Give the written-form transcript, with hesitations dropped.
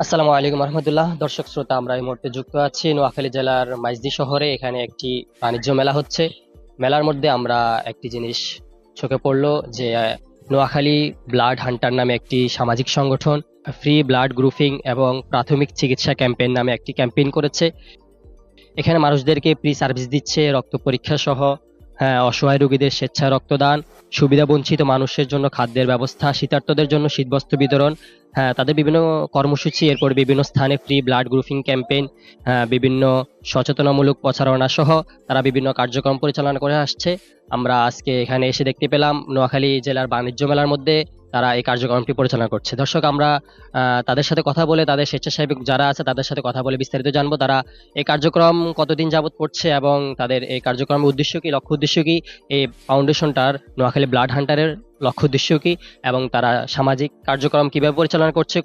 আসসালামু আলাইকুম রহমতুল্লাহ। দর্শক শ্রোতা, আমরা এই মুহূর্তে যুক্ত আছি নোয়াখালী জেলার মাইজদি শহরে। এখানে একটি বাণিজ্য মেলা হচ্ছে। মেলার মধ্যে আমরা একটি জিনিস চোখে পড়লো যে নোয়াখালী ব্লাড হান্টার নামে একটি সামাজিক সংগঠন ফ্রি ব্লাড গ্রুপিং এবং প্রাথমিক চিকিৎসা ক্যাম্পেইন নামে একটি ক্যাম্পেইন করেছে। এখানে মানুষদেরকে ফ্রি সার্ভিস দিচ্ছে, রক্ত পরীক্ষা সহ। হ্যাঁ, অসহায় রোগীদের স্বেচ্ছায় রক্তদান, সুবিধা বঞ্চিত মানুষের জন্য খাদ্যের ব্যবস্থা, শীতার্তদের জন্য শীতবস্ত্র বিতরণ। হ্যাঁ, তাদের বিভিন্ন কর্মসূচি, এরপর বিভিন্ন স্থানে ফ্রি ব্লাড গ্রুপিং ক্যাম্পেইন, হ্যাঁ, বিভিন্ন সচেতনামূলক প্রচারণা সহ তারা বিভিন্ন কার্যক্রম পরিচালনা করে আসছে। আমরা আজকে এখানে এসে দেখতে পেলাম নোয়াখালী জেলার বাণিজ্য মেলার মধ্যে তারা এই কার্যক্রমটি পরিচালনা করছে। দর্শক, আমরা তাদের সাথে কথা বলে, তাদের স্বেচ্ছাসেবক যারা আছে তাদের সাথে কথা বলে বিস্তারিত জানবো। তারা এই কার্যক্রম কতদিন যাবত করছে এবং তাদের এই কার্যক্রমের উদ্দেশ্য কি, লক্ষ্য উদ্দেশ্য কি, এই ফাউন্ডেশনটার নোয়াখালী ব্লাড হান্টারের লক্ষ্য উদ্দেশ্য কি, এবং তারা সামাজিক কার্যক্রম কিভাবে পরিচালনা করছে,